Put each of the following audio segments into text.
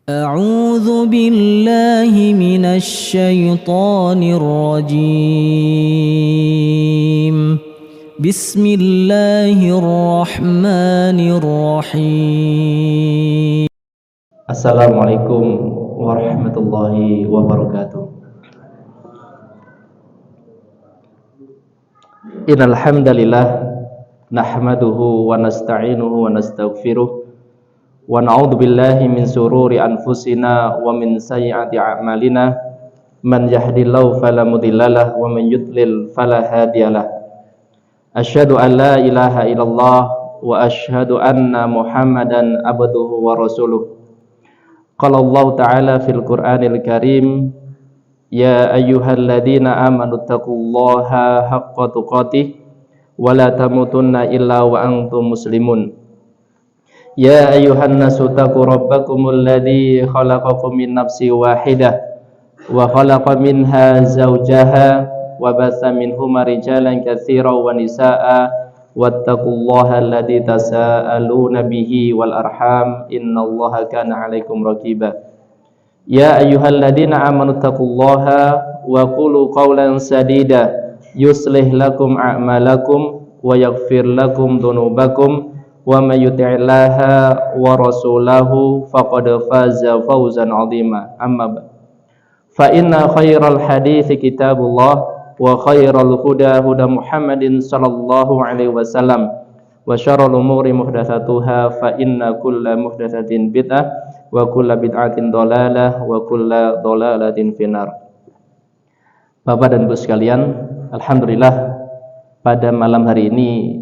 أعوذ بالله من الشيطان الرجيم بسم الله الرحمن الرحيم Assalamualaikum warahmatullahi wabarakatuh. Innal hamdalillah nahmaduhu wa nasta'inuhu wa nastaghfiruh wa na'udzu billahi min shururi anfusina wa min sayyiati a'malina man yahdihillahu fala mudhillalah wa man yudlil fala hadiyalah. Asyhadu an la ilaha illallah wa asyhadu anna Muhammadan abduhu wa rasuluh. Qala Allah Ta'ala fil Qur'anil Karim, ya ayyuhalladzina amanu taqullaha haqqa tuqatih wa la tamutunna illa wa antum muslimun. Ya ayyuhan nasu taqu rabbakumul ladzi khalaqakum min nafsin wahidah wa khalaqa minha zawjaha wa batha minhuma rijalan katsiran wa nisaa'a wattaqullaha alladzi tasaaluna bihi wal arham innallaha kana 'alaikum raqiba. Ya ayyuhalladzina amanu taqullaha wa qulu qawlan sadida yuslih lakum a'malakum wa yaghfir lakum dhunubakum wa may yuti'illaha wa rasulahu faqad faza fawzan 'azima. Amma fa inna khairal hadithi kitabullah wa khairal huda huda Muhammadin sallallahu alaihi wasallam wa syarrul umuri muhdatsatuha fa inna kulla muhdatsatin bid'ah wa kulla bid'atin dhalalah wa kulla dhalalatin finnar. Bapak dan Ibu sekalian, alhamdulillah pada malam hari ini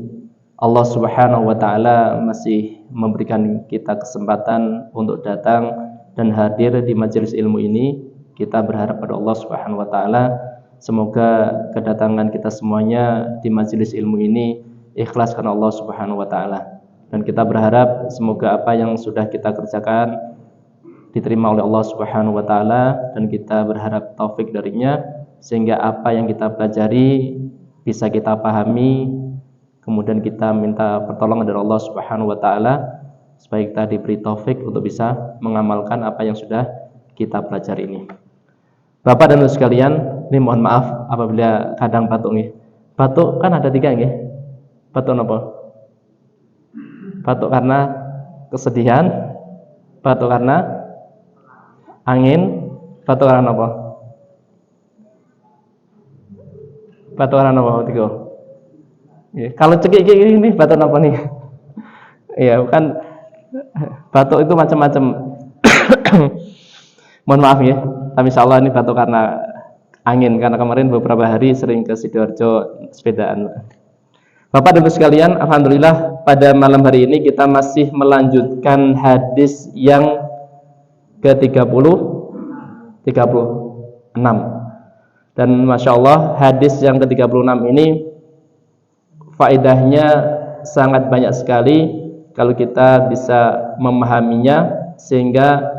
Allah Subhanahu wa taala masih memberikan kita kesempatan untuk datang dan hadir di majelis ilmu ini. Kita berharap pada Allah Subhanahu wa taala semoga kedatangan kita semuanya di majelis ilmu ini ikhlas karena Allah Subhanahu wa taala. Dan kita berharap semoga apa yang sudah kita kerjakan diterima oleh Allah Subhanahu wa taala, dan kita berharap taufik darinya sehingga apa yang kita pelajari bisa kita pahami, kemudian kita minta pertolongan dari Allah Subhanahu wa taala supaya kita diberi taufik untuk bisa mengamalkan apa yang sudah kita pelajari ini. Bapak dan Ibu sekalian, ini mohon maaf apabila kadang batuk nih. Batuk kan ada 3 nggih. Batuk apa? Batuk karena kesedihan, batuk karena angin, batuk karena apa? Batuk karena apa? Tiga. Ya, kalau cekik ini batuk apa nih? Iya, bukan, batuk itu macam-macam. Mohon maaf ya, tapi insyaallah ini batuk karena angin, karena kemarin beberapa hari sering ke Sidoarjo sepedaan. Bapak dan Ibu sekalian, alhamdulillah pada malam hari ini kita masih melanjutkan hadis yang ke-36. Dan Masya Allah hadis yang ke-36 ini faedahnya sangat banyak sekali kalau kita bisa memahaminya, sehingga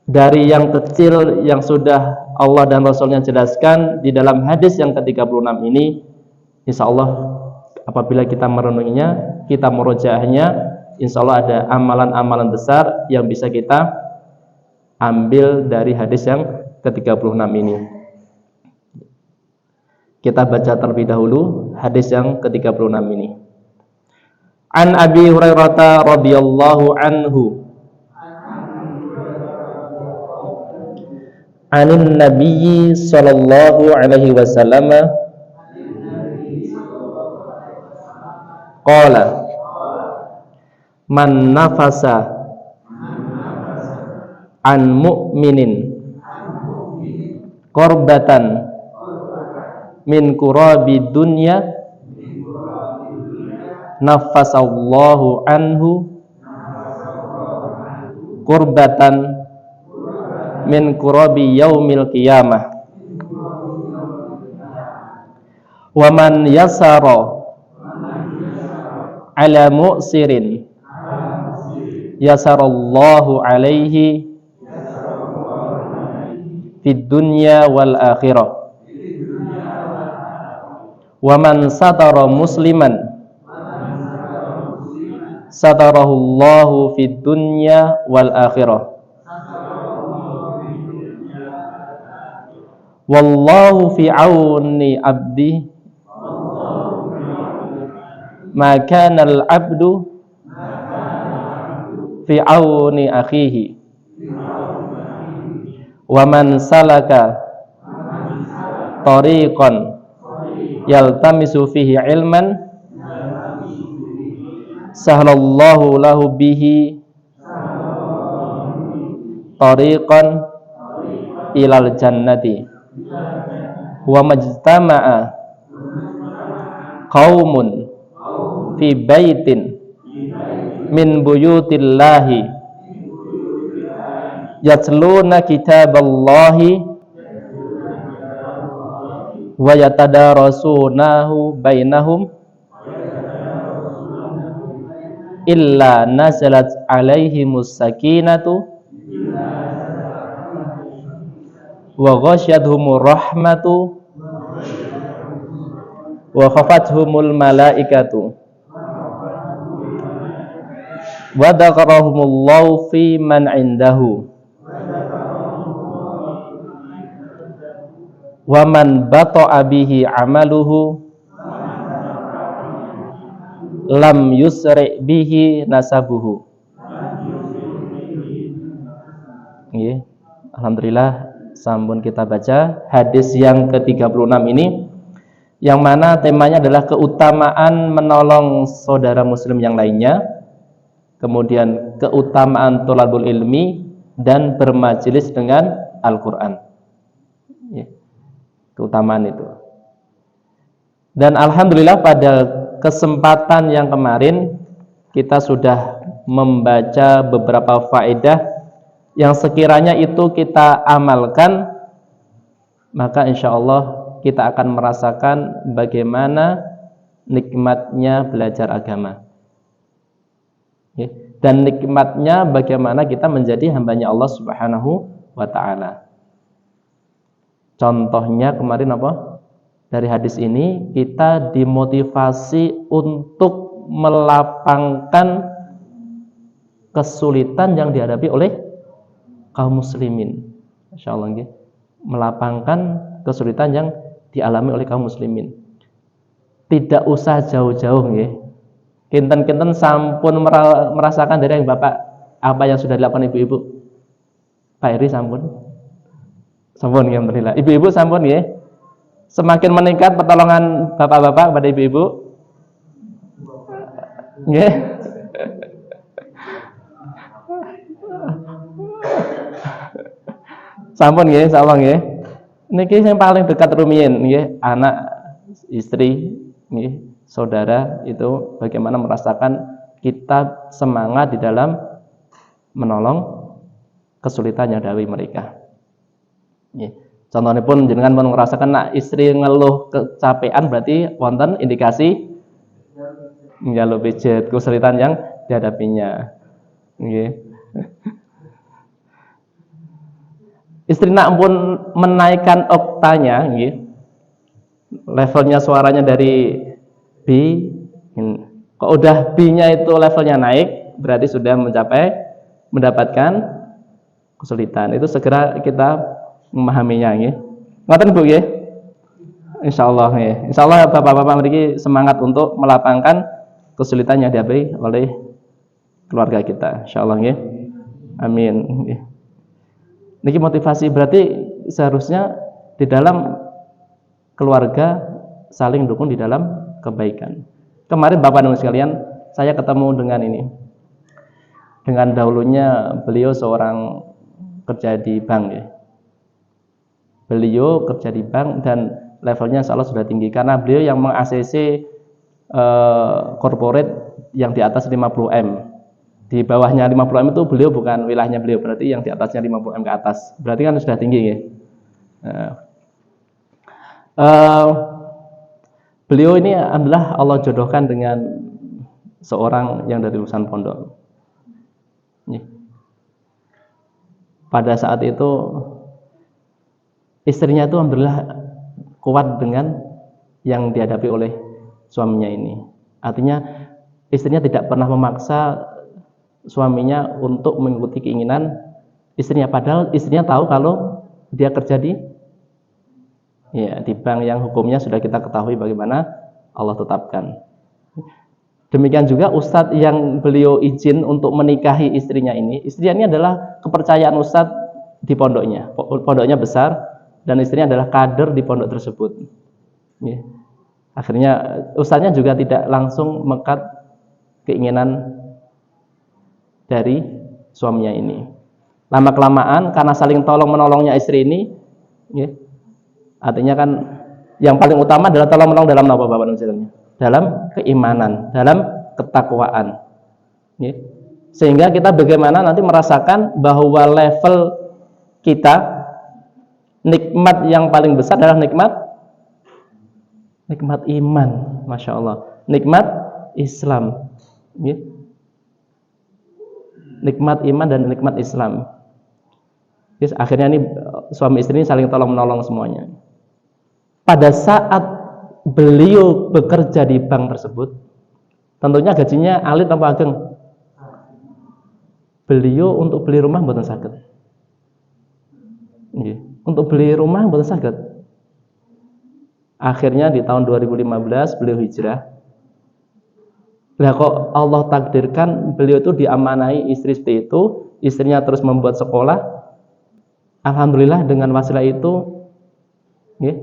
dari yang kecil yang sudah Allah dan Rasulnya jelaskan di dalam hadis yang ke-36 ini, insya Allah apabila kita merenunginya, kita murojaahnya, insya Allah ada amalan-amalan besar yang bisa kita ambil dari hadis yang ke-36 ini. Kita baca terlebih dahulu hadis yang ke-36 ini. An Abi Hurairah radhiyallahu anhu anin Nabiyyi sallallahu alaihi wasallam qala man nafasa an mu'minin qurbatan min kurabi dunya nafasallahu anhu qurbatan min kurabi yaumil qiyamah. Wa man yasara ala mu'sirin yasarallahu alaihi fid dunya wal akhirah. Wa man satara musliman satarahullahu fid dunya wal akhirah. Wallahu fi auni abdi ma kana al-'abdu fi auni akhihi wa man salaka tariqan yaltamisu fihi ilman sahlallahu lahu bihi tariqan ilal jannati wa majtama'a qaumun fi baitin min buyutillahi yatluna kitaballahi wa yatadarasunahu bainahum illa nazalat alaihimus sakinatu wa ghasyadhumur rahmatu wa khafathumul malaikatu wa dzakarahumullahu fi man indahu wa man bata'a bihi amaluhu lam yusri bihi nasabuhu. Nggih, alhamdulillah sampun kita baca hadis yang ke-36 ini, yang mana temanya adalah keutamaan menolong saudara muslim yang lainnya, kemudian keutamaan thalabul ilmi dan bermajelis dengan Al-Qur'an. Keutamaan itu. Dan alhamdulillah pada kesempatan yang kemarin kita sudah membaca beberapa faedah yang sekiranya itu kita amalkan, maka insya Allah kita akan merasakan bagaimana nikmatnya belajar agama, dan nikmatnya bagaimana kita menjadi hambanya Allah Subhanahu wa ta'ala. Contohnya kemarin apa? Dari hadis ini kita dimotivasi untuk melapangkan kesulitan yang dihadapi oleh kaum muslimin. Masya Allah, nggih. Melapangkan kesulitan yang dialami oleh kaum muslimin. Tidak usah jauh-jauh, nggih. Kinten-kinten sampun merasakan dari yang Bapak apa yang sudah dilakukan ibu-ibu. Pak Eri sampun. Sampun, alhamdulillah. Ibu-ibu sampun, nggih. Semakin meningkat pertolongan bapak-bapak kepada ibu-ibu. Nggih. Sampun nggih, insyaallah nggih. Niki yang paling dekat rumiyin nggih, anak, istri, nggih, saudara itu bagaimana merasakan kita semangat di dalam menolong kesulitan yang dihadapi mereka. Nggih. Contohnya pun jenengan pun merasakan nak istri ngeluh kecapean, berarti wonten indikasi njaluk pijet kesulitan yang dihadapinya. Nggih. Istri nak pun menaikkan oktanya, nggih. Levelnya suaranya dari B, kok udah B-nya itu levelnya naik, berarti sudah mendapatkan kesulitan. Itu segera kita memahaminya, nggih. Ngoten Bu nggih. Insyaallah nggih. Insyaallah bapak-bapak mriki semangat untuk melapangkan kesulitan yang dihadapi oleh keluarga kita. Insyaallah nggih. Amin nggih. Niki motivasi berarti seharusnya di dalam keluarga saling dukung di dalam kebaikan. Kemarin Bapak dan Ibu sekalian, saya ketemu dengan ini. Dengan dahulunya beliau seorang kerja di bank ya. Beliau kerja di bank dan levelnya insyaallah sudah tinggi karena beliau yang meng-ACC corporate yang di atas 50M. Di bawahnya 50M itu beliau bukan wilayahnya beliau, berarti yang di atasnya 50M ke atas. Berarti kan sudah tinggi ya. Beliau ini alhamdulillah Allah jodohkan dengan seorang yang dari lulusan pondok. Pada saat itu istrinya itu alhamdulillah kuat dengan yang dihadapi oleh suaminya ini. Artinya istrinya tidak pernah memaksa suaminya untuk mengikuti keinginan istrinya, padahal istrinya tahu kalau dia kerja di Ya, di bank yang hukumnya sudah kita ketahui bagaimana Allah tetapkan. Demikian juga ustadz yang beliau izin untuk menikahi istrinya ini. Istrinya ini adalah kepercayaan ustadz di pondoknya. Pondoknya besar dan istrinya adalah kader di pondok tersebut. Ya. Akhirnya ustadznya juga tidak langsung mekat keinginan dari suaminya ini. Lama-kelamaan karena saling tolong-menolongnya istri ini, ya, artinya kan yang paling utama adalah tolong-menolong dalam apa Bapak misalnya? Dalam keimanan, dalam ketakwaan. Ya. Sehingga kita bagaimana nanti merasakan bahwa level kita nikmat yang paling besar adalah nikmat iman, Masya Allah, nikmat Islam, ya. Nikmat iman dan nikmat Islam. Yes, akhirnya ini suami istri ini saling tolong menolong semuanya. Pada saat beliau bekerja di bank tersebut, tentunya gajinya alit apa ageng? Beliau untuk beli rumah mboten saged. Nggih, untuk beli rumah mboten saged. Akhirnya di tahun 2015 beliau hijrah. Lah kok Allah takdirkan beliau itu diamanai istri seperti itu, istrinya terus membuat sekolah. Alhamdulillah dengan wasilah itu, nggih,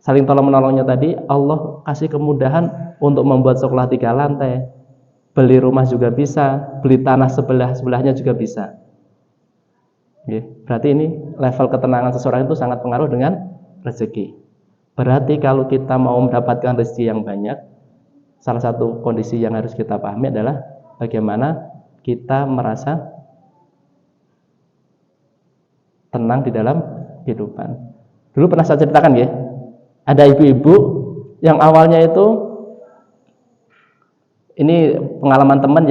saling tolong menolongnya tadi, Allah kasih kemudahan untuk membuat sekolah 3 lantai, beli rumah juga bisa, beli tanah sebelahnya juga bisa. Berarti ini level ketenangan seseorang itu sangat pengaruh dengan rezeki. Berarti kalau kita mau mendapatkan rezeki yang banyak, salah satu kondisi yang harus kita pahami adalah bagaimana kita merasa tenang di dalam kehidupan. Dulu pernah saya ceritakan ya, ada ibu-ibu yang awalnya itu, ini pengalaman teman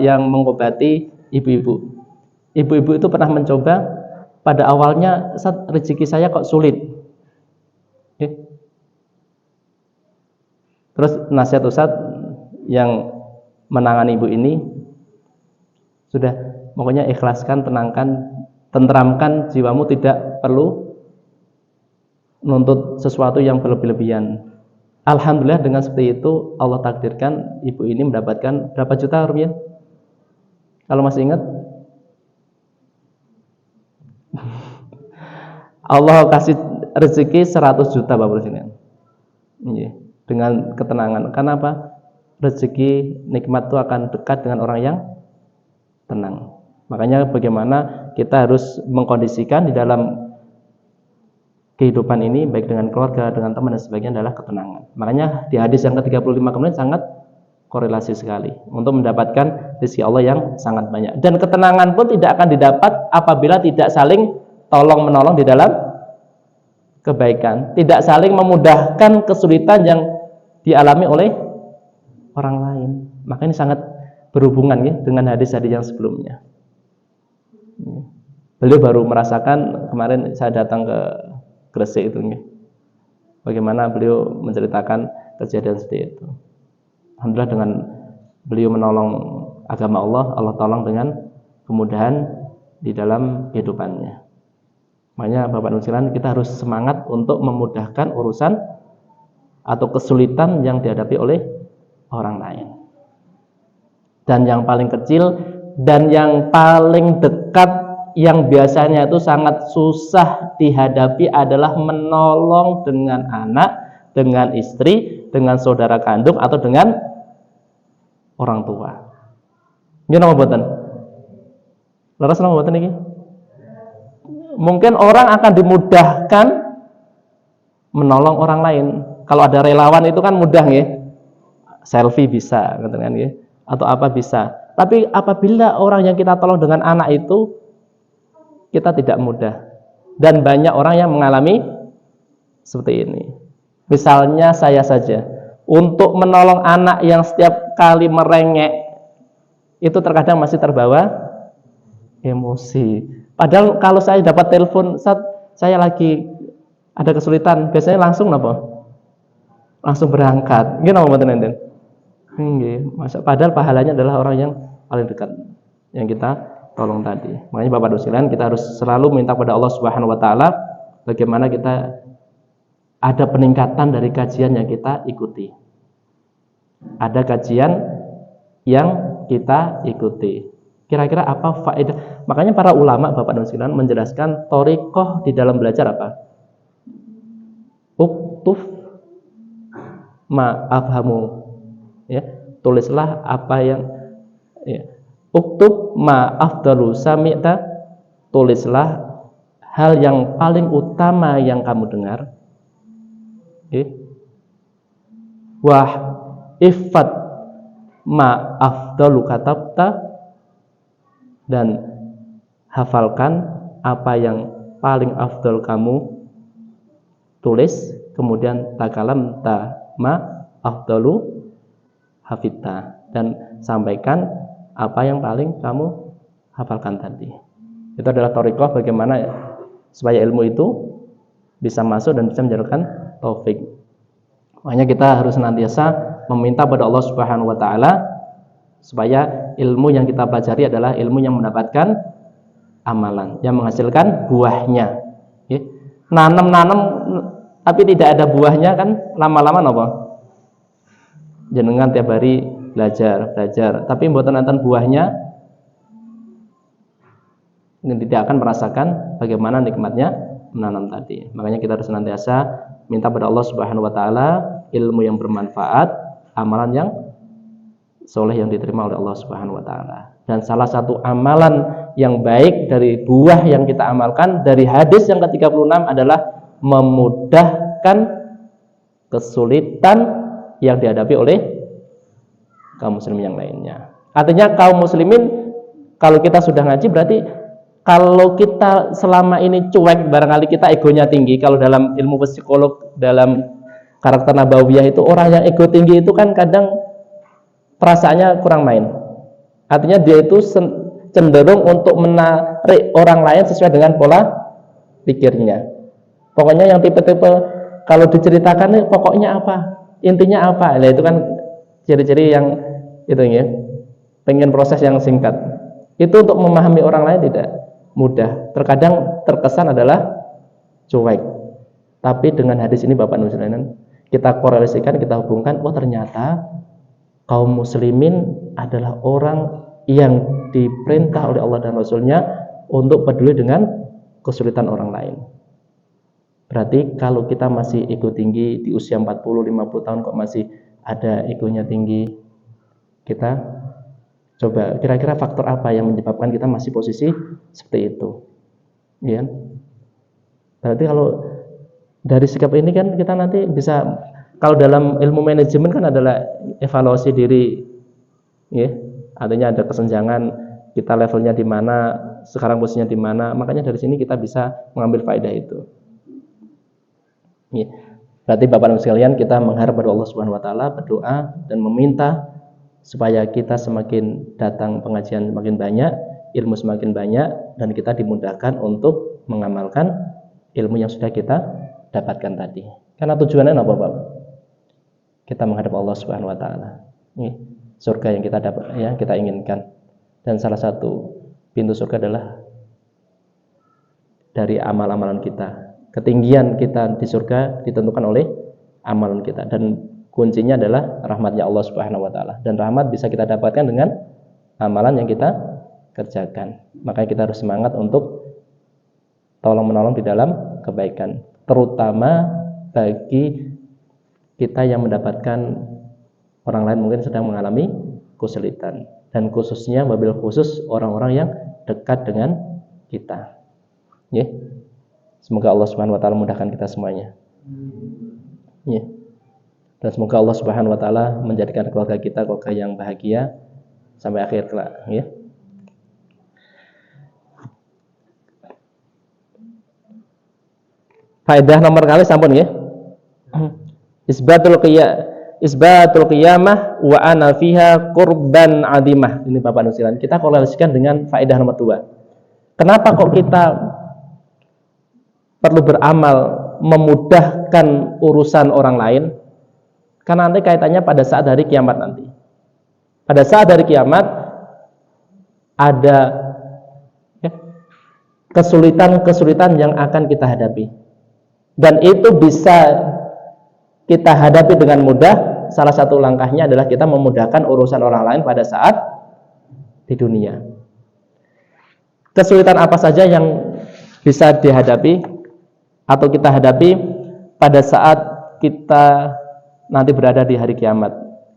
yang mengobati ibu-ibu. Ibu-ibu itu pernah mencoba, pada awalnya rezeki saya kok sulit. Terus nasihat Ustaz yang menangani ibu ini, sudah pokoknya ikhlaskan, tenangkan, tentramkan jiwamu, tidak perlu menuntut sesuatu yang berlebih-lebihan. Alhamdulillah dengan seperti itu Allah takdirkan ibu ini mendapatkan berapa juta rupiah? Kalau masih ingat? Allah kasih rezeki 100 juta Bapak Presiden. Dengan ketenangan. Kenapa? Rezeki nikmat itu akan dekat dengan orang yang tenang. Makanya bagaimana kita harus mengkondisikan di dalam kehidupan ini, baik dengan keluarga, dengan teman dan sebagainya, adalah ketenangan. Makanya di hadis yang ke-35 kemudian sangat korelasi sekali untuk mendapatkan rezeki Allah yang sangat banyak. Dan ketenangan pun tidak akan didapat apabila tidak saling tolong menolong di dalam kebaikan, tidak saling memudahkan kesulitan yang dialami oleh orang lain. Maka ini sangat berhubungan ya dengan hadis-hadis yang sebelumnya. Beliau baru merasakan kemarin saya datang ke Gresik itu ya, bagaimana beliau menceritakan kejadian seperti itu. Alhamdulillah dengan beliau menolong agama Allah, Allah tolong dengan kemudahan di dalam kehidupannya. Makanya Bapak Nusilan, kita harus semangat untuk memudahkan urusan atau kesulitan yang dihadapi oleh orang lain. Dan yang paling kecil dan yang paling dekat yang biasanya itu sangat susah dihadapi adalah menolong dengan anak, dengan istri, dengan saudara kandung atau dengan orang tua. Ini nama buatan. Laras nama buatan ini. Mungkin orang akan dimudahkan menolong orang lain. Kalau ada relawan itu kan mudah ya. Selfie bisa, gitu kan ya. Atau apa bisa. Tapi apabila orang yang kita tolong dengan anak itu, kita tidak mudah. Dan banyak orang yang mengalami seperti ini. Misalnya saya saja, untuk menolong anak yang setiap kali merengek, itu terkadang masih terbawa emosi. Padahal kalau saya dapat telepon, saat saya lagi ada kesulitan, biasanya langsung apa? Langsung berangkat. Nggih napa mboten enten? Nggih, padahal pahalanya adalah orang yang paling dekat yang kita tolong tadi. Makanya Bapak Dosilan, kita harus selalu minta pada Allah Subhanahu wa taala bagaimana kita ada peningkatan dari kajian yang kita ikuti. Ada kajian yang kita ikuti. Kira-kira apa faedah? Makanya para ulama Bapak dan sekalian menjelaskan thariqah di dalam belajar apa? Uktuf ma afhamu. Ya, tulislah apa yang ya. Uktub ma afdalu sami'ta, tulislah hal yang paling utama yang kamu dengar. Wah ifat ma afdalu katabta, dan hafalkan apa yang paling afdal kamu tulis. Kemudian takalam ta ma afdalu hafidta, dan sampaikan apa yang paling kamu hafalkan tadi. Itu adalah thariqah bagaimana supaya ilmu itu bisa masuk dan bisa menjadikan taufik. Makanya kita harus senantiasa meminta pada Allah Subhanahu wa taala supaya ilmu yang kita pelajari adalah ilmu yang mendapatkan amalan, yang menghasilkan buahnya. Nanam tapi tidak ada buahnya, kan lama-lama apa? Jenengan tiap hari belajar, tapi mboten nonton buahnya, tidak akan merasakan bagaimana nikmatnya menanam tadi. Makanya kita harus senantiasa minta pada Allah Subhanahu wa taala ilmu yang bermanfaat, amalan yang soleh yang diterima oleh Allah Subhanahu wa taala. Dan salah satu amalan yang baik dari buah yang kita amalkan dari hadis yang ke-36 adalah memudahkan kesulitan yang dihadapi oleh kaum muslimin yang lainnya. Artinya kaum muslimin, kalau kita sudah ngaji berarti kalau kita selama ini cuek, barangkali kita egonya tinggi. Kalau dalam ilmu psikolog, dalam karakter nabawiyah itu, orang yang ego tinggi itu kan kadang perasaannya kurang main. Artinya dia itu cenderung untuk menarik orang lain sesuai dengan pola pikirnya. Pokoknya yang tipe-tipe kalau diceritakan nih pokoknya apa, intinya apa. Nah, itu kan ciri-ciri yang itu ya, pengen proses yang singkat. Itu untuk memahami orang lain tidak mudah. Terkadang terkesan adalah cuek. Tapi dengan hadis ini Bapak Ibu sekalian, kita korelasikan, kita hubungkan, oh ternyata kaum muslimin adalah orang yang diperintah oleh Allah dan Rasulnya untuk peduli dengan kesulitan orang lain. Berarti kalau kita masih ego tinggi di usia 40-50 tahun kok masih ada egonya tinggi, kita coba kira-kira faktor apa yang menyebabkan kita masih posisi seperti itu, ya? Berarti kalau dari sikap ini kan kita nanti bisa, kalau dalam ilmu manajemen kan adalah evaluasi diri, ya. Artinya ada kesenjangan kita levelnya di mana, sekarang posisinya di mana. Makanya dari sini kita bisa mengambil faedah itu. Ya. Berarti Bapak Ibu sekalian, kita mengharap pada Allah Subhanahu wa taala, berdoa dan meminta supaya kita semakin datang pengajian semakin banyak, ilmu semakin banyak, dan kita dimudahkan untuk mengamalkan ilmu yang sudah kita dapatkan tadi. Karena tujuannya apa, Bapak? Kita menghadap Allah Subhanahu wa taala. Surga yang kita dapat, ya, kita inginkan. Dan salah satu pintu surga adalah dari amal-amalan kita. Ketinggian kita di surga ditentukan oleh amalan kita, dan kuncinya adalah rahmatnya Allah Subhanahu wa taala. Dan rahmat bisa kita dapatkan dengan amalan yang kita kerjakan. Makanya kita harus semangat untuk tolong-menolong di dalam kebaikan, terutama bagi kita yang mendapatkan orang lain mungkin sedang mengalami kesulitan, dan khususnya wabil khusus orang-orang yang dekat dengan kita. Ya. Semoga Allah Subhanahu wa taala mudahkan kita semuanya. Ya. Dan semoga Allah Subhanahu wa taala menjadikan keluarga kita keluarga yang bahagia sampai akhir kelak, ya. Faedah nomor kali sampun ya. Isbatul qiyamah wa ana fiha qurban adimah. Ini Bapak Nusilan. Kita korelasikan dengan faedah nomor 2. Kenapa kok kita perlu beramal memudahkan urusan orang lain? Karena nanti kaitannya pada saat hari kiamat nanti. Pada saat hari kiamat ada kesulitan-kesulitan yang akan kita hadapi. Dan itu bisa kita hadapi dengan mudah, salah satu langkahnya adalah kita memudahkan urusan orang lain pada saat di dunia. Kesulitan apa saja yang bisa dihadapi atau kita hadapi pada saat kita nanti berada di hari kiamat?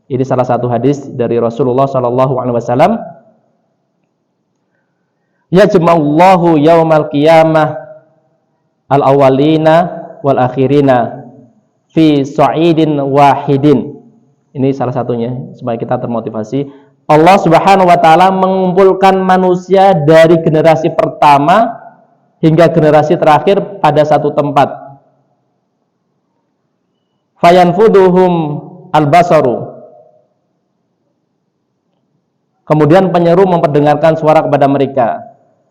Ini salah satu hadis dari Rasulullah SAW. Yajma'ullahu yaumal qiyamah al-awwalina wal akhirina fi sa'idin wahidin. Ini salah satunya supaya kita termotivasi. Allah Subhanahu wa taala mengumpulkan manusia dari generasi pertama hingga generasi terakhir pada satu tempat. Fayanfuduhum al-basaru. Kemudian penyeru memperdengarkan suara kepada mereka.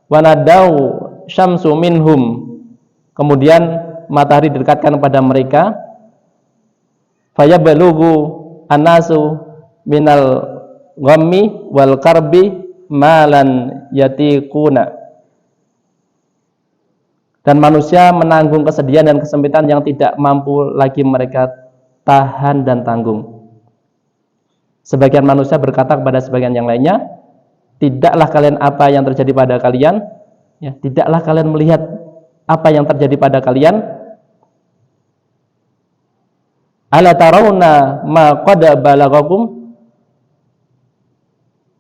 Wanadau syamsu minhum. Kemudian matahari didekatkan kepada mereka. Fayablugu annasu minal ghammi wal karbi malan yatiquna. Dan manusia menanggung kesedihan dan kesempitan yang tidak mampu lagi mereka tahan dan tanggung. Sebagian manusia berkata kepada sebagian yang lainnya, tidaklah kalian apa yang terjadi pada kalian, ya, tidaklah kalian melihat apa yang terjadi pada kalian. Ala tarawna ma qad balaghakum.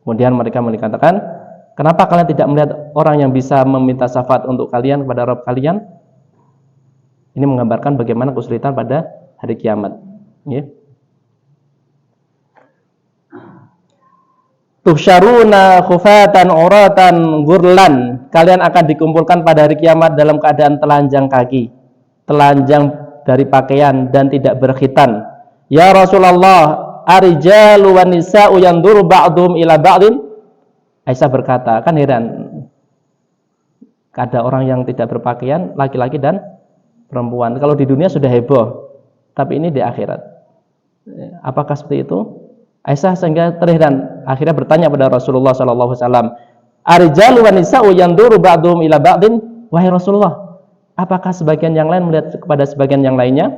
Kemudian mereka mengatakan, kenapa kalian tidak melihat orang yang bisa meminta syafaat untuk kalian kepada Rabb kalian? Ini menggambarkan bagaimana kesulitan pada hari kiamat. Ya. Tuhsyaruna khufatan uratan gurlan. Kalian akan dikumpulkan pada hari kiamat dalam keadaan telanjang kaki, telanjang dari pakaian dan tidak berkhitan. Ya Rasulullah, arijalu wan nisa'u yanzuru ba'dhum ila ba'din. Aisyah berkata, kan heran, ada orang yang tidak berpakaian, laki-laki dan perempuan. Kalau di dunia sudah heboh, tapi ini di akhirat. Apakah seperti itu? Aisyah sehingga terheran, akhirnya bertanya pada Rasulullah SAW, arijalu wan nisa'u yanzuru ba'dhum ila ba'din. Wahai Rasulullah, apakah sebagian yang lain melihat kepada sebagian yang lainnya?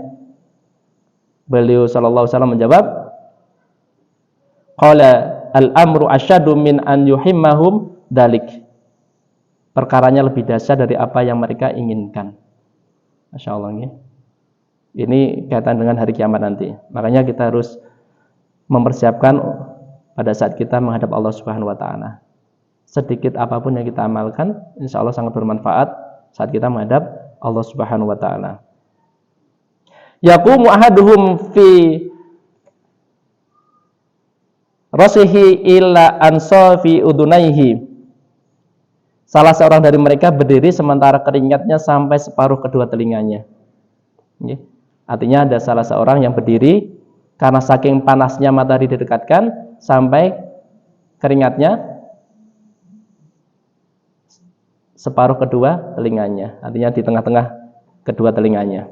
Beliau SAW menjawab, qala al-amru asyadu min an yuhimmahum dalik. Perkaranya lebih dahsyat dari apa yang mereka inginkan. Masya Allah ya. Ini kaitan dengan hari kiamat nanti. Makanya kita harus mempersiapkan pada saat kita menghadap Allah Subhanahu wa taala. Sedikit apapun yang kita amalkan, insya Allah sangat bermanfaat saat kita menghadap Allah Subhanahu wa taala. Yaqumu ahaduhum fi rasihi illa ansafi udunaihi. Salah seorang dari mereka berdiri sementara keringatnya sampai separuh kedua telinganya. Artinya ada salah seorang yang berdiri karena saking panasnya matahari didekatkan sampai keringatnya separuh kedua telinganya. Artinya di tengah-tengah kedua telinganya.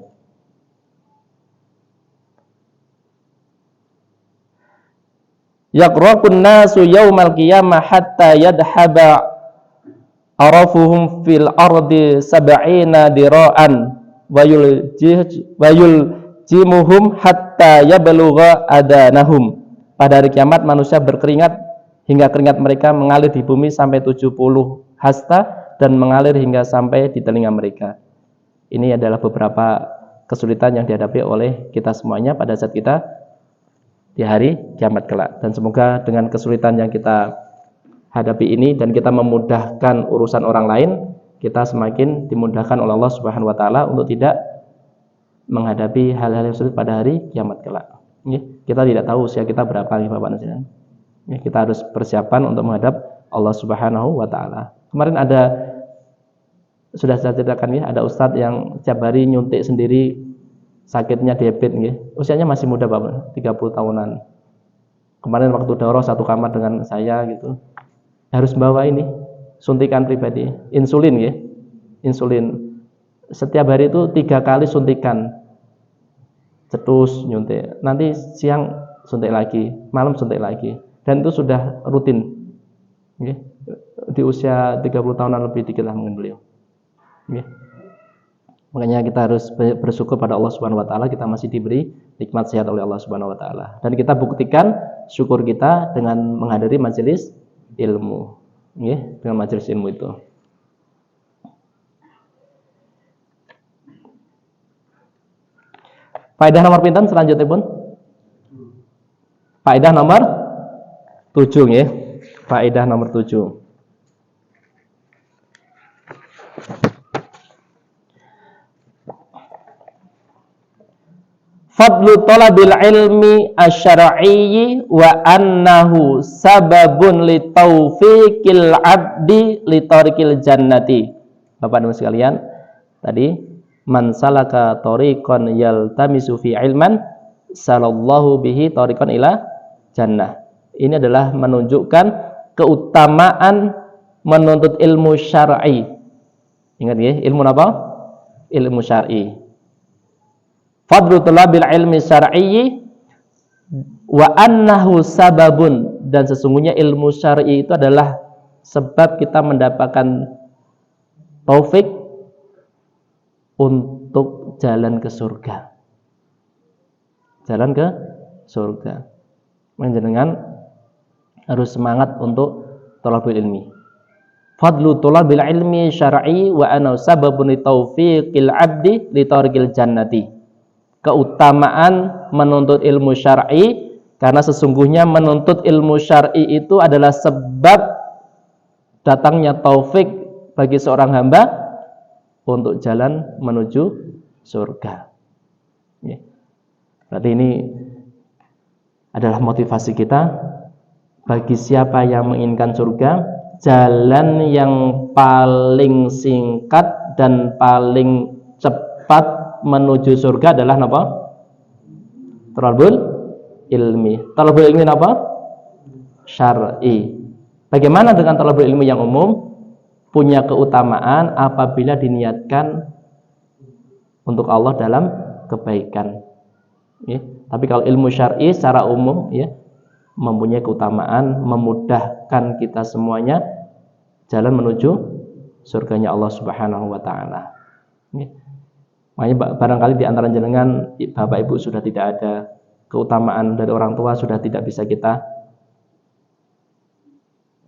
Yaqraqun nasu yaumal qiyamah hatta yadhhaba arafuhum fil ardi sab'ina dira'an wa yuljimuhum hatta yablugha adanahum. Pada hari kiamat manusia berkeringat hingga keringat mereka mengalir di bumi sampai 70 hasta dan mengalir hingga sampai di telinga mereka. Ini adalah beberapa kesulitan yang dihadapi oleh kita semuanya pada saat kita di hari kiamat kelak. Dan semoga dengan kesulitan yang kita hadapi ini dan kita memudahkan urusan orang lain, kita semakin dimudahkan oleh Allah Subhanahu wa taala untuk tidak menghadapi hal-hal yang sulit pada hari kiamat kelak. Kita tidak tahu usia kita berapa nih Bapak Nasiran. Kita harus persiapan untuk menghadap Allah Subhanahu wa taala. Kemarin sudah saya ceritakan ya, ada ustadz yang setiap hari nyuntik sendiri, sakitnya diabetes usianya masih muda Bapak, 30 tahunan. Kemarin waktu daurah satu kamar dengan saya gitu, harus bawa ini suntikan pribadi, insulin ya. Insulin. Setiap hari itu 3 kali suntikan. Cetus nyuntik. Nanti siang suntik lagi, malam suntik lagi. Dan itu sudah rutin. Di usia 30 tahunan lebih dikit lah mungkin beliau. Makanya kita harus bersyukur pada Allah Subhanahu wa taala kita masih diberi nikmat sehat oleh Allah Subhanahu wa taala. Dan kita buktikan syukur kita dengan menghadiri majelis ilmu. Nggih, dengan majelis ilmu itu. Faedah nomor pinten selanjutnya pun? Faedah nomor 7 nggih. Faedah nomor 7. Fadlu talabil ilmi asy-syar'i wa annahu sababun li taufiqil 'abdi li tariqil jannati. Bapak Ibu sekalian, tadi man salaka tariqan yaltamisu fi ilman salallahu bihi tariqan ila jannah. Ini adalah menunjukkan keutamaan menuntut ilmu syar'i. Ingat ya, ilmu apa? Ilmu syar'i. Fadlu talabil ilmi syar'i wa annahu sababun, dan sesungguhnya ilmu syar'i itu adalah sebab kita mendapatkan taufik untuk jalan ke surga. Jalan ke surga. Menjenengan harus semangat untuk thalabul ilmi. Fadlu talabil ilmi syar'i wa annahu sababun li taufiqil 'abdi li tariqil jannati. Keutamaan menuntut ilmu syar'i, karena sesungguhnya menuntut ilmu syar'i itu adalah sebab datangnya taufik bagi seorang hamba untuk jalan menuju surga. Berarti ini adalah motivasi kita bagi siapa yang menginginkan surga. Jalan yang paling singkat dan paling cepat menuju surga adalah apa? Thalabul ilmi. Thalabul ilmi apa? Syar'i. Bagaimana dengan thalabul ilmi yang umum? Punya keutamaan apabila diniatkan untuk Allah dalam kebaikan. Ya. Tapi kalau ilmu syar'i secara umum ya mempunyai keutamaan memudahkan kita semuanya jalan menuju surganya Allah Subhanahu wa taala. Ya. Makanya barangkali di antara jenengan Bapak Ibu sudah tidak ada keutamaan dari orang tua, sudah tidak bisa kita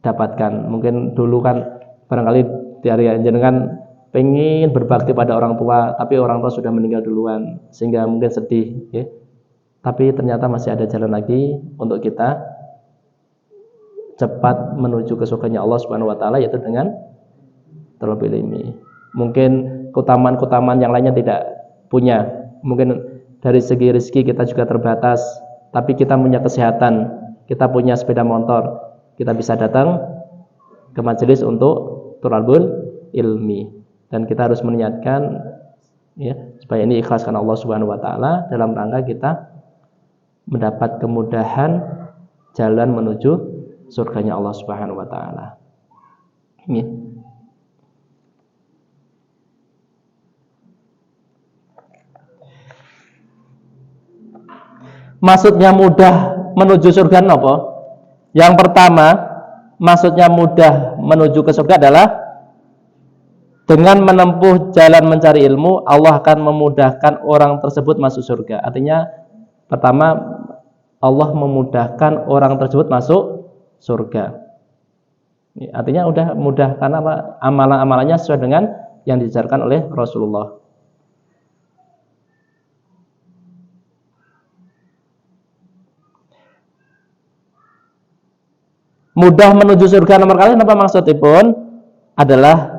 dapatkan. Mungkin dulu kan barangkali dari jenengan pengen berbakti pada orang tua, tapi orang tua sudah meninggal duluan, sehingga mungkin sedih ya. Tapi ternyata masih ada jalan lagi untuk kita cepat menuju ke surganya Allah Subhanahu wa taala, yaitu dengan thalabul ilmi. Mungkin keutamaan-keutamaan yang lainnya tidak punya. Mungkin dari segi rezeki kita juga terbatas, tapi kita punya kesehatan, kita punya sepeda motor, kita bisa datang ke majelis untuk thalabul ilmi. Dan kita harus meniatkan ya, supaya ini ikhlaskan Allah Subhanahu wa taala dalam rangka kita mendapat kemudahan jalan menuju surganya Allah Subhanahu wa taala. Ya. Maksudnya mudah menuju surga apa? Yang pertama, maksudnya mudah menuju ke surga adalah dengan menempuh jalan mencari ilmu, Allah akan memudahkan orang tersebut masuk surga. Artinya, pertama, Allah memudahkan orang tersebut masuk surga. Artinya udah mudah karena apa? Amalan-amalannya sesuai dengan yang diajarkan oleh Rasulullah. Mudah menuju surga nomor kali apa maksudnya pun adalah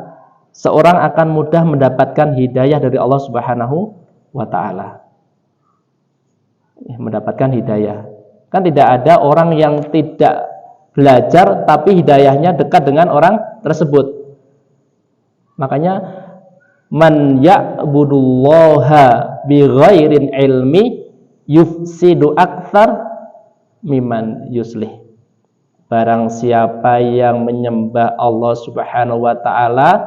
seorang akan mudah mendapatkan hidayah dari Allah Subhanahu wa taala. Mendapatkan hidayah. Kan tidak ada orang yang tidak belajar tapi hidayahnya dekat dengan orang tersebut. Makanya man ya'budullaha bighairin ilmi yufsidu aktsar mimman yuslih. Barang siapa yang menyembah Allah Subhanahu wa taala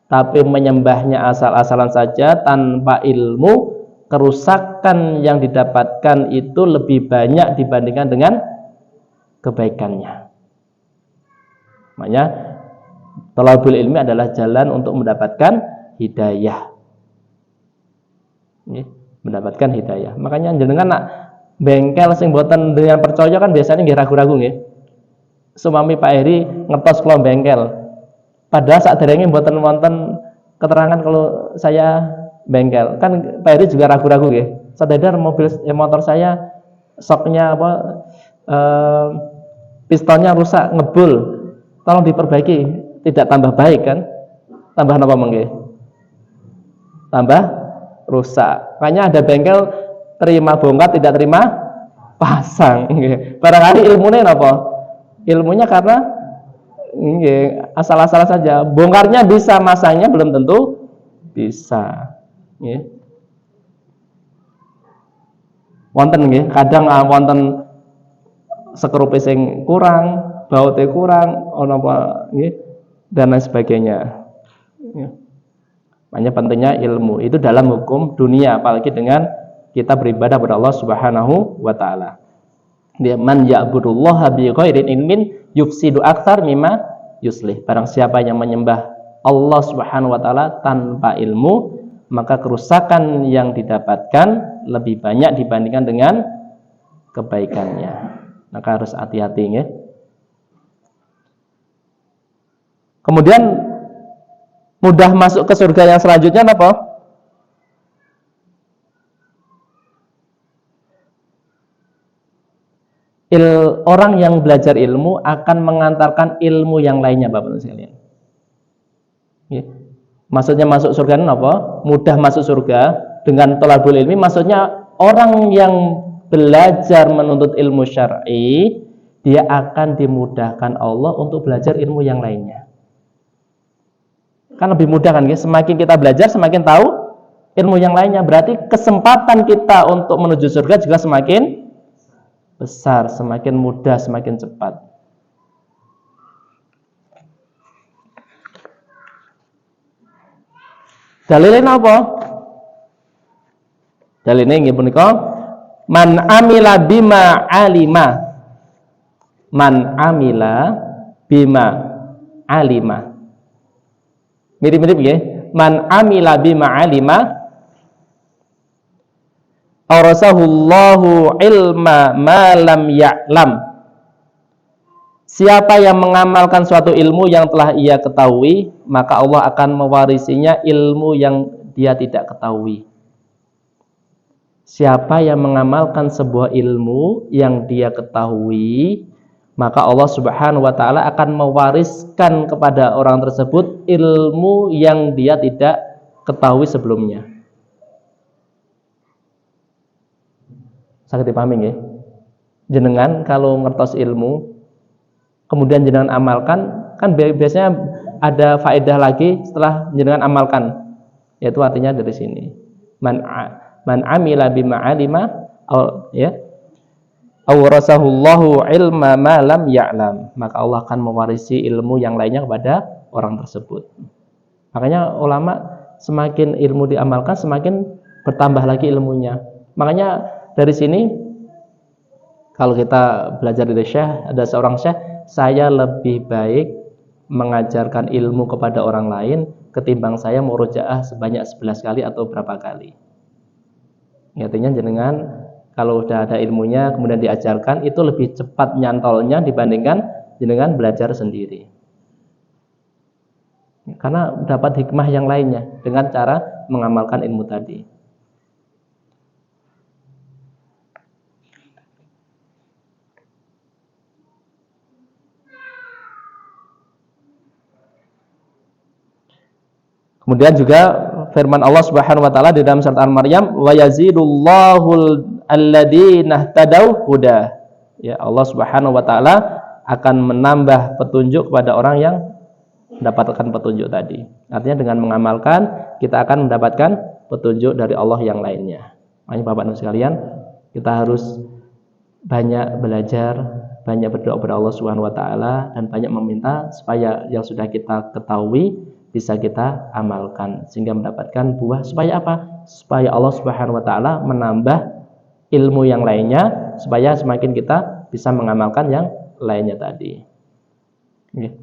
tapi menyembahnya asal-asalan saja tanpa ilmu, kerusakan yang didapatkan itu lebih banyak dibandingkan dengan kebaikannya. Makanya thalabul ilmi adalah jalan untuk mendapatkan hidayah. nggih, mendapatkan hidayah. Makanya jenengan nak bengkel sing boten dengan percaya kan biasanya nggih ragu-ragu nggih. Sumami Pak Heri ngetos kula bengkel. Padahal saderenge mboten wonten keterangan kalau saya bengkel. Kan Pak Heri juga ragu-ragu nggih. Sadar mobil motor saya soknya apa pistonnya rusak, ngebul. Tolong diperbaiki. Tidak tambah baik kan? Tambah napa mengke? Tambah rusak. Makanya ada bengkel terima bongkar tidak terima pasang. Barangkali ilmunya napa? Ilmunya karena asal-asalan saja. Bongkarnya bisa, masangnya belum tentu bisa. Wonten nggih, kadang wonten sekrupe sing kurang, baute kurang, ana apa nggih dan lain sebagainya. Makanya pentingnya ilmu itu dalam hukum dunia, apalagi dengan kita beribadah kepada Allah Subhanahu wa taala. Dia man ya'budullaha bi ghairin ilmin yufsidu aktsar mimma yuslih. Barang siapa yang menyembah Allah Subhanahu wa taala tanpa ilmu, maka kerusakan yang didapatkan lebih banyak dibandingkan dengan kebaikannya. Maka harus hati-hati ya. Kemudian mudah masuk ke surga yang selanjutnya apa? Orang yang belajar ilmu akan mengantarkan ilmu yang lainnya, Bapak Ibu sekalian. Ya. Maksudnya masuk surga ini apa? Mudah masuk surga dengan thalabul ilmi, maksudnya orang yang belajar menuntut ilmu syar'i, dia akan dimudahkan Allah untuk belajar ilmu yang lainnya. Kan lebih mudah kan, semakin kita belajar semakin tahu ilmu yang lainnya, berarti kesempatan kita untuk menuju surga juga semakin besar, semakin mudah, semakin cepat. Dalilnya apa? Dalilnya nggih punika man amila bima alima. Man amila bima alima. Mirip-mirip nggih. Man amila bima alima aurasahullahu ilma ma lam ya'lam. Siapa yang mengamalkan suatu ilmu yang telah ia ketahui, maka Allah akan mewarisinya ilmu yang dia tidak ketahui. Siapa yang mengamalkan sebuah ilmu yang dia ketahui, maka Allah Subhanahu wa taala akan mewariskan kepada orang tersebut ilmu yang dia tidak ketahui sebelumnya. Saged dipahami nggih? Jenengan kalau ngertos ilmu kemudian jenengan amalkan, kan biasanya ada faedah lagi setelah jenengan amalkan, yaitu artinya dari sini man amila bima alima ya awrasahullahu ilma ma lam ya'lam, maka Allah akan mewarisi ilmu yang lainnya kepada orang tersebut. Makanya ulama semakin ilmu diamalkan semakin bertambah lagi ilmunya. Makanya dari sini kalau kita belajar dari syekh, ada seorang syekh, saya lebih baik mengajarkan ilmu kepada orang lain ketimbang saya murojaah sebanyak 11 kali atau berapa kali. Artinya jenengan kalau sudah ada ilmunya kemudian diajarkan, itu lebih cepat nyantolnya dibandingkan jenengan belajar sendiri. Karena dapat hikmah yang lainnya dengan cara mengamalkan ilmu tadi. Kemudian juga firman Allah Subhanahu wa taala di dalam surat Al-Maryam, wa yazidullahu alladzina ihtadaw huda. Ya, Allah Subhanahu wa taala akan menambah petunjuk kepada orang yang mendapatkan petunjuk tadi. Artinya dengan mengamalkan kita akan mendapatkan petunjuk dari Allah yang lainnya. Makanya Bapak Ibu sekalian, kita harus banyak belajar, banyak berdoa kepada Allah Subhanahu wa taala dan banyak meminta supaya yang sudah kita ketahui bisa kita amalkan sehingga mendapatkan buah. Supaya apa? Supaya Allah Subhanahu wa taala menambah ilmu yang lainnya supaya semakin kita bisa mengamalkan yang lainnya tadi. Okay.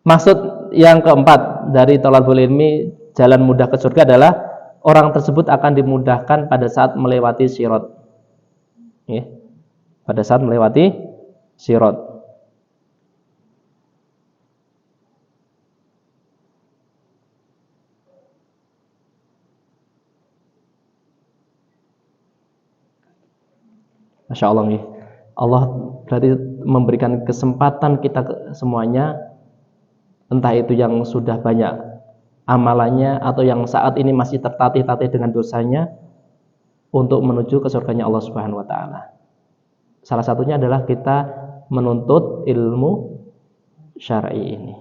Maksud yang keempat dari thalabul ilmi, jalan mudah ke surga adalah orang tersebut akan dimudahkan pada saat melewati sirat. Ya, pada saat melewati sirat. Masya Allah nih. Allah berarti memberikan kesempatan kita semuanya, entah itu yang sudah banyak amalannya atau yang saat ini masih tertatih-tatih dengan dosanya, untuk menuju ke surganya Allah Subhanahu wa taala. Salah satunya adalah kita menuntut ilmu syar'i ini.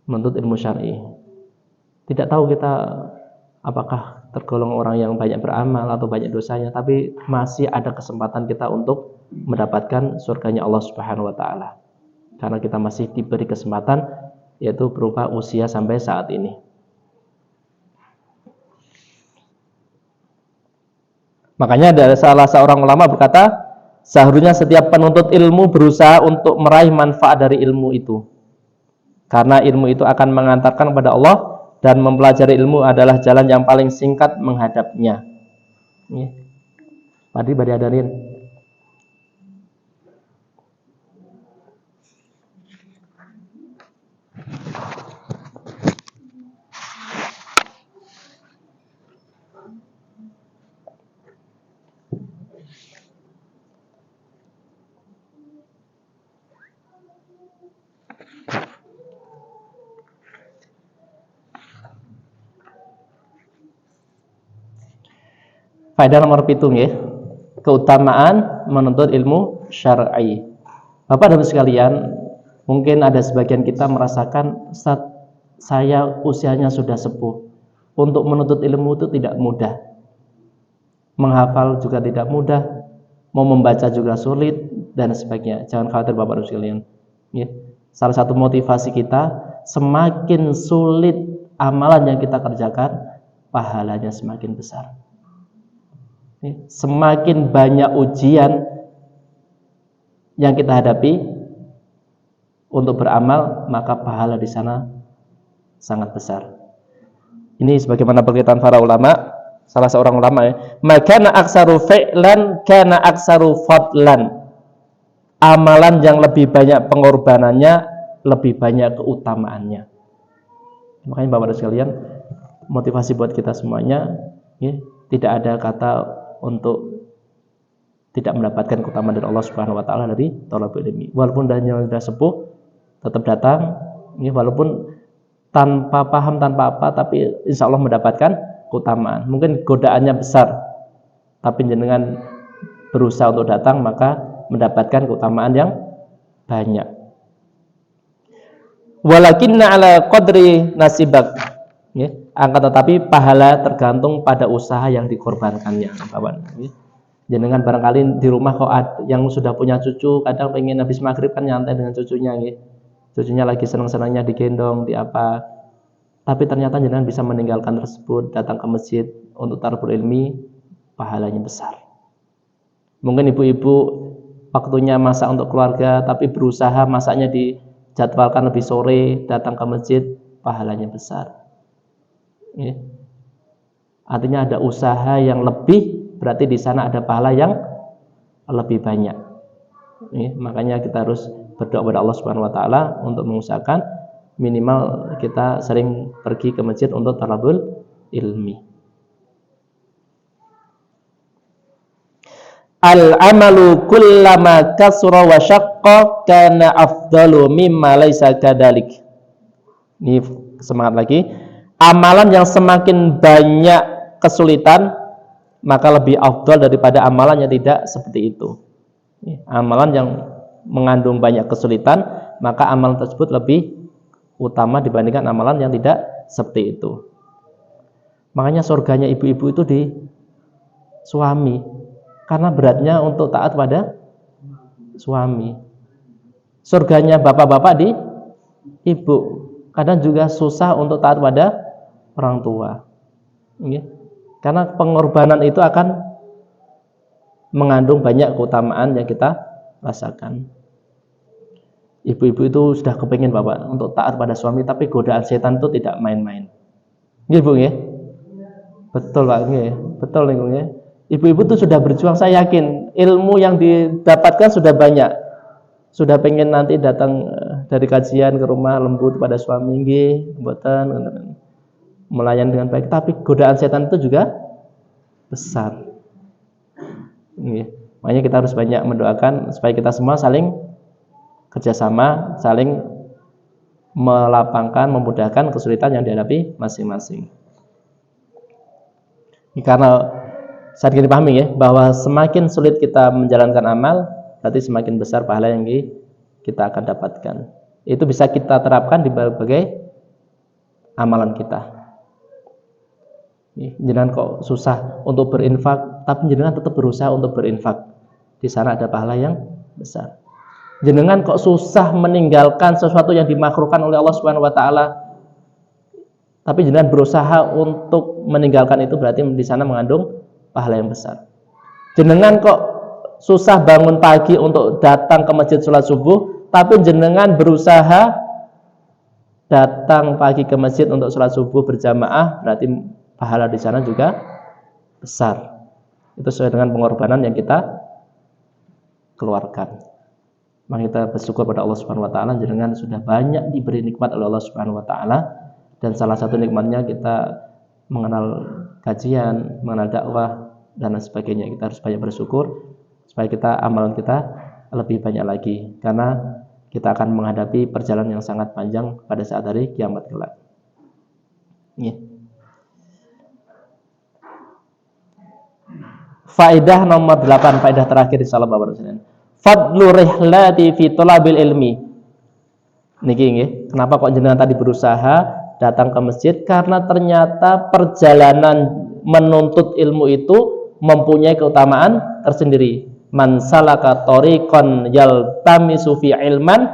Menuntut ilmu syar'i. Tidak tahu kita apakah tergolong orang yang banyak beramal atau banyak dosanya, tapi masih ada kesempatan kita untuk mendapatkan surganya Allah Subhanahu wa taala. Karena kita masih diberi kesempatan, yaitu berupa usia sampai saat ini. Makanya ada salah seorang ulama berkata, seharusnya setiap penuntut ilmu berusaha untuk meraih manfaat dari ilmu itu. Karena ilmu itu akan mengantarkan kepada Allah, dan mempelajari ilmu adalah jalan yang paling singkat menghadapnya. Tadi bari hadarin. Faedah nomor 7 ya. Keutamaan menuntut ilmu syar'i. Bapak dan Ibu sekalian, mungkin ada sebagian kita merasakan, Ustaz, saya usianya sudah sepuh. Untuk menuntut ilmu itu tidak mudah. Menghafal juga tidak mudah. Mau membaca juga sulit dan sebagainya. Jangan khawatir Bapak dan Ibu sekalian. Ya. Salah satu motivasi kita, semakin sulit amalan yang kita kerjakan, pahalanya semakin besar. Semakin banyak ujian yang kita hadapi untuk beramal, maka pahala di sana sangat besar. Ini sebagaimana perkataan para ulama, salah seorang ulama ya, "Makana aksaru fi'lan kana aksaru fadlan." Amalan yang lebih banyak pengorbanannya, lebih banyak keutamaannya. Makanya Bapak dan sekalian, motivasi buat kita semuanya, ya, tidak ada kata untuk tidak mendapatkan keutamaan dari Allah Subhanahu wa taala dari thalabul ilmi. Walaupun sudah sepuh, tetap datang, ya, walaupun tanpa paham, tanpa apa, tapi insya Allah mendapatkan keutamaan. Mungkin godaannya besar, tapi dengan berusaha untuk datang, maka mendapatkan keutamaan yang banyak. Walakinna ala qadri nasibak, ya, akan tetapi pahala tergantung pada usaha yang dikorbankannya, kawan. Jenengan barangkali di rumah kok yang sudah punya cucu, kadang pengen habis maghrib kan nyantai dengan cucunya, ya. Cucunya lagi senang-senangnya digendong, di apa. Tapi ternyata jenengan bisa meninggalkan tersebut, datang ke masjid untuk thalabul ilmi, pahalanya besar. Mungkin ibu-ibu waktunya masak untuk keluarga, tapi berusaha masaknya dijadwalkan lebih sore, datang ke masjid, pahalanya besar. Ya. Artinya ada usaha yang lebih, berarti di sana ada pahala yang lebih banyak. Ya. Makanya kita harus berdoa kepada Allah Subhanahu wa taala untuk mengusahakan minimal kita sering pergi ke masjid untuk thalabul ilmi. Al-amalu kullama kasura wa syaqqa kana afdalu mimma laisa kadalik. Ini semangat lagi. Amalan yang semakin banyak kesulitan, maka lebih afdal daripada amalan yang tidak seperti itu. Amalan yang mengandung banyak kesulitan, maka amalan tersebut lebih utama dibandingkan amalan yang tidak seperti itu. Makanya surganya ibu-ibu itu di suami, karena beratnya untuk taat pada suami. Surganya bapak-bapak di ibu, kadang juga susah untuk taat pada orang tua, ya. Karena pengorbanan itu akan mengandung banyak keutamaan yang kita rasakan. Ibu-ibu itu sudah kepingin Bapak untuk taat pada suami, tapi godaan setan itu tidak main-main. Nggih Bu nggih? Betul Pak nggih. Betul nih Bu nggih. Ibu-ibu itu sudah berjuang, saya yakin ilmu yang didapatkan sudah banyak. Sudah pengen nanti datang dari kajian ke rumah lembut pada suami nggih, mboten melayani dengan baik, tapi godaan setan itu juga besar. Nggih. Makanya kita harus banyak mendoakan supaya kita semua saling kerjasama, saling melapangkan, memudahkan kesulitan yang dihadapi masing-masing. Karena saat kita pahami ya, bahwa semakin sulit kita menjalankan amal, berarti semakin besar pahala yang kita akan dapatkan. Itu bisa kita terapkan di berbagai amalan kita. Jenengan kok susah untuk berinfak, tapi jenengan tetap berusaha untuk berinfak. Di sana ada pahala yang besar. Jenengan kok susah meninggalkan sesuatu yang dimakruhkan oleh Allah Subhanahu wa taala, tapi jenengan berusaha untuk meninggalkan itu, berarti di sana mengandung pahala yang besar. Jenengan kok susah bangun pagi untuk datang ke masjid sholat subuh, tapi jenengan berusaha datang pagi ke masjid untuk sholat subuh berjamaah, berarti pahala di sana juga besar. Itu sesuai dengan pengorbanan yang kita keluarkan. Maka kita bersyukur pada Allah Subhanahu wa taala, jenengan sudah banyak diberi nikmat oleh Allah Subhanahu wa taala, dan salah satu nikmatnya kita mengenal kajian, mengenal dakwah dan lain sebagainya. Kita harus banyak bersyukur supaya kita amalan kita lebih banyak lagi, karena kita akan menghadapi perjalanan yang sangat panjang pada saat hari kiamat kelak. Faedah nomor 8, faedah terakhir insyaallah Bapak Rasulullah. Fadlu rihlati fi talabil ilmi. Niki nggih, kenapa kok jenengan tadi berusaha datang ke masjid? Karena ternyata perjalanan menuntut ilmu itu mempunyai keutamaan tersendiri. Man salaka tariqan yaltamisu fi ilman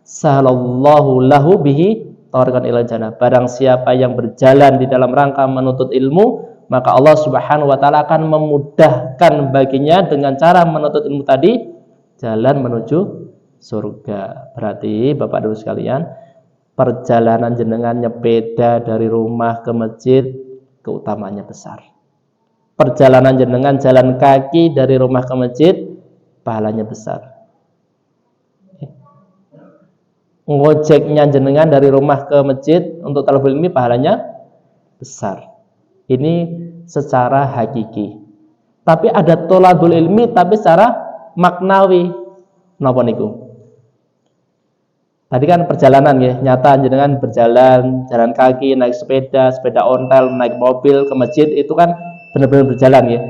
sahalallahu lahu bihi tariqan ilal jannah. Barang siapa yang berjalan di dalam rangka menuntut ilmu, maka Allah Subhanahu wa taala akan memudahkan baginya dengan cara menuntut ilmu tadi jalan menuju surga. Berarti Bapak Ibu sekalian, perjalanan jenengan nyepeda dari rumah ke masjid keutamaannya besar. Perjalanan jenengan jalan kaki dari rumah ke masjid pahalanya besar. Ngojeknya jenengan dari rumah ke masjid untuk talabul ilmi pahalanya besar. Ini secara hakiki. Tapi ada talabul ilmi tapi secara maknawi. Napa niku? Tadi kan perjalanan ya, nyata jenengan berjalan, jalan kaki, naik sepeda, sepeda ontel, naik mobil ke masjid, itu kan benar-benar berjalan ya.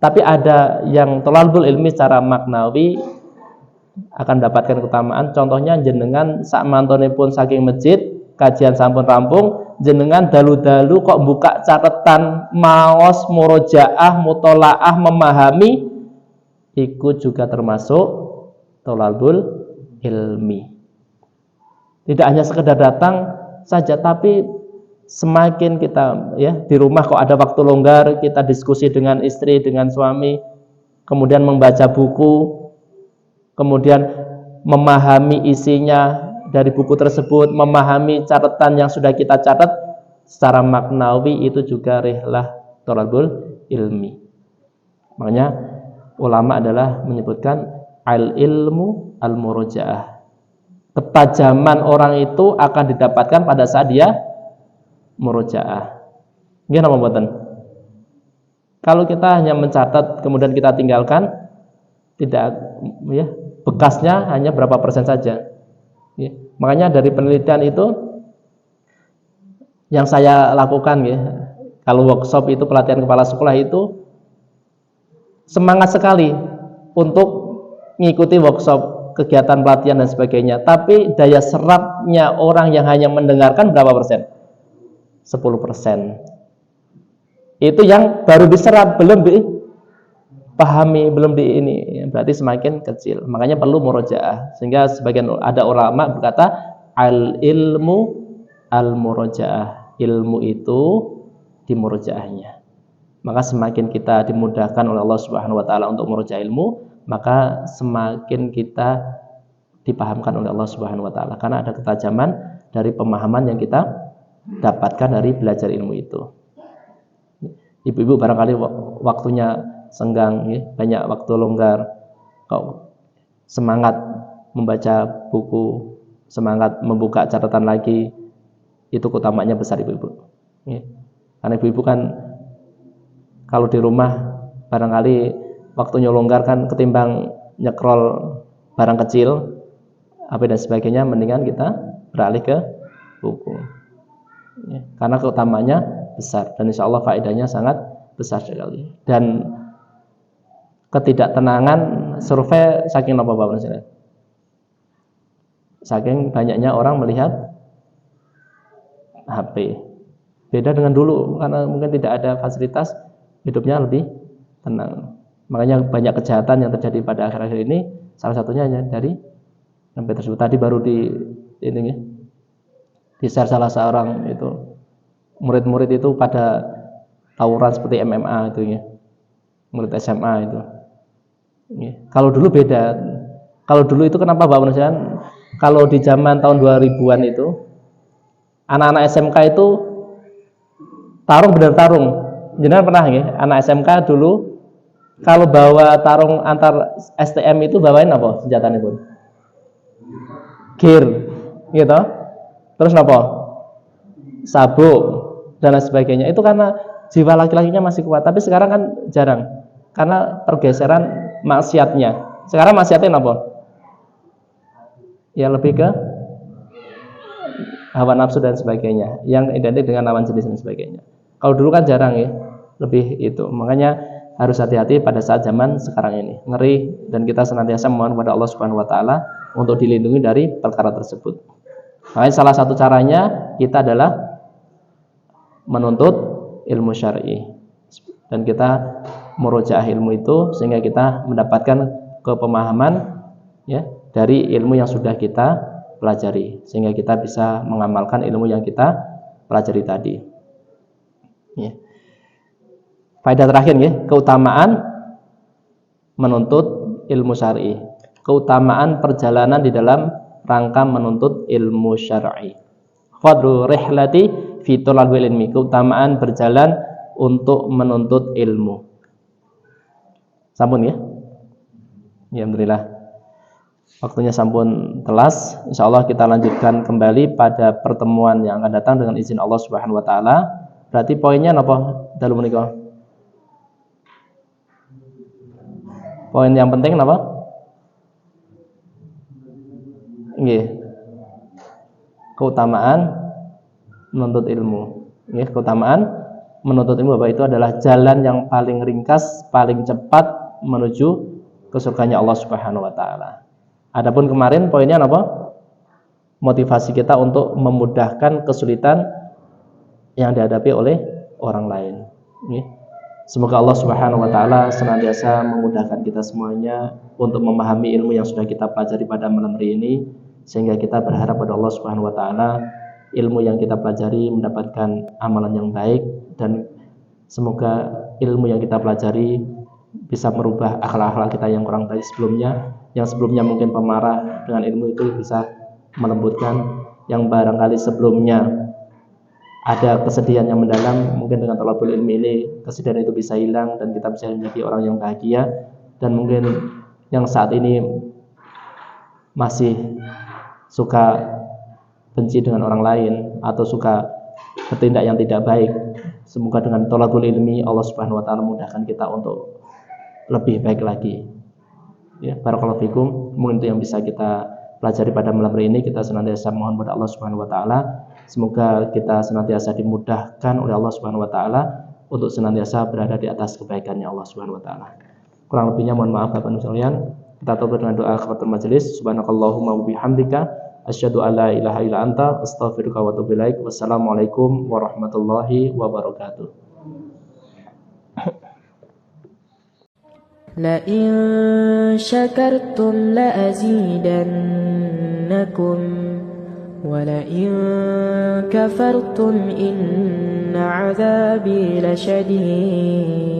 Tapi ada yang talabul ilmi secara maknawi akan dapatkan keutamaan. Contohnya jenengan sak mantonipun saking masjid, kajian sampun rampung, jenengan dalu-dalu kok buka catatan maos murojaah, mutolaah, memahami, ikut juga termasuk talabul ilmi. Tidak hanya sekedar datang saja, tapi semakin kita ya di rumah kok ada waktu longgar, kita diskusi dengan istri, dengan suami, kemudian membaca buku, kemudian memahami isinya dari buku tersebut, memahami catatan yang sudah kita catat secara maknawi, itu juga rihlah talabul ilmi. Makanya ulama adalah menyebutkan al ilmu al murojaah. Ketajaman orang itu akan didapatkan pada saat dia murojaah. Gimana pembuatan? Kalau kita hanya mencatat kemudian kita tinggalkan, tidak ya, bekasnya hanya berapa persen saja. Ya. Makanya dari penelitian itu yang saya lakukan ya, kalau workshop itu pelatihan kepala sekolah itu semangat sekali untuk mengikuti workshop, kegiatan pelatihan dan sebagainya, tapi daya serapnya orang yang hanya mendengarkan berapa persen? 10%. Itu yang baru diserap, belum dipahami, belum di ini, berarti semakin kecil. Makanya perlu murojaah. Sehingga sebagian ada ulama berkata al ilmu al murojaah, ilmu itu di murojaahnya. Maka semakin kita dimudahkan oleh Allah Subhanahu wa taala untuk murojaah ilmu, maka semakin kita dipahamkan oleh Allah Subhanahu wa taala, karena ada ketajaman dari pemahaman yang kita dapatkan dari belajar ilmu itu. Ibu-ibu barangkali waktunya senggang, ya, banyak waktu longgar, kok semangat membaca buku, semangat membuka catatan lagi, itu keutamaannya besar ibu-ibu. Ya. Karena ibu-ibu kan kalau di rumah barangkali waktunya longgar kan, ketimbang nyekrol barang kecil, HP dan sebagainya, mendingan kita beralih ke buku. Ya. Karena keutamaannya besar dan insya Allah faedahnya sangat besar sekali. Dan ketidaktenangan survei saking apa Bapak Presiden? Saking banyaknya orang melihat HP. Beda dengan dulu, karena mungkin tidak ada fasilitas, hidupnya lebih tenang. Makanya banyak kejahatan yang terjadi pada akhir-akhir ini, salah satunya hanya dari HP tersebut. Tadi baru di share salah seorang itu, murid-murid itu pada tawuran seperti MMA itu ya, murid SMA itu. Ya. Kalau dulu beda. Kalau dulu itu kenapa Bapak Presiden? Kalau di zaman tahun 2000-an itu anak-anak SMK itu tarung benar tarung. Jangan pernah ya, anak SMK dulu kalau bawa tarung antar STM itu bawain apa senjatanya pun? Gear, gitu. Terus apa? Sabuk dan lain sebagainya. Itu karena jiwa laki-lakinya masih kuat. Tapi sekarang kan jarang, karena pergeseran maksiatnya. Sekarang maksiatnya apa? Ya lebih ke hawa nafsu dan sebagainya, yang identik dengan lawan jenis dan sebagainya. Kalau dulu kan jarang ya, lebih itu. Makanya harus hati-hati pada saat zaman sekarang ini, ngeri, dan kita senantiasa mohon kepada Allah Subhanahu wa taala untuk dilindungi dari perkara tersebut. Makanya salah satu caranya kita adalah menuntut ilmu syar'i, dan kita murojaah ilmu itu sehingga kita mendapatkan kepemahaman ya dari ilmu yang sudah kita pelajari, sehingga kita bisa mengamalkan ilmu yang kita pelajari tadi. Ya. Faedah terakhir ya, keutamaan menuntut ilmu syar'i, keutamaan perjalanan di dalam rangka menuntut ilmu syar'i. Fadlu rihlati fi thalabil ilmi, keutamaan berjalan untuk menuntut ilmu. Sampun ya? Ya, alhamdulillah. Waktunya sampun telas. Insyaallah kita lanjutkan kembali pada pertemuan yang akan datang dengan izin Allah Subhanahu wa taala. Berarti poinnya apa dalu menika? Poin yang penting apa? Nggih. Keutamaan menuntut ilmu. Nggih, keutamaan menuntut ilmu Bapak, itu adalah jalan yang paling ringkas, paling cepat menuju ke surganya Allah Subhanahu wa taala. Adapun kemarin poinnya apa? Motivasi kita untuk memudahkan kesulitan yang dihadapi oleh orang lain. Semoga Allah Subhanahu wa taala senantiasa memudahkan kita semuanya untuk memahami ilmu yang sudah kita pelajari pada malam hari ini, sehingga kita berharap pada Allah Subhanahu wa taala ilmu yang kita pelajari mendapatkan amalan yang baik, dan semoga ilmu yang kita pelajari bisa merubah akhlak-akhlak kita yang kurang baik sebelumnya. Yang sebelumnya mungkin pemarah, dengan ilmu itu bisa melembutkan. Yang barangkali sebelumnya ada kesedihan yang mendalam, mungkin dengan thalabul ilmi ini kesedihan itu bisa hilang dan kita bisa menjadi orang yang bahagia. Dan mungkin yang saat ini masih suka benci dengan orang lain atau suka bertindak yang tidak baik, semoga dengan thalabul ilmi Allah Subhanahu wa taala mudahkan kita untuk lebih baik lagi. Ya, barakallahu fikum. Mungkin itu yang bisa kita pelajari pada malam hari ini. Kita senantiasa mohon kepada Allah Subhanahu wa taala, semoga kita senantiasa dimudahkan oleh Allah Subhanahu wa taala untuk senantiasa berada di atas kebaikannya Allah Subhanahu wa taala. Kurang lebihnya mohon maaf Bapak Ibu sekalian. Kita tutup dengan doa kafaratul majelis. Subhanakallahumma wa bihamdika asyhadu an la ilaha illa anta astaghfiruka wa atubu ilaik. Wassalamualaikum warahmatullahi wabarakatuh. لئن شكرتم لأزيدنكم ولئن كفرتم إن عذابي لشديد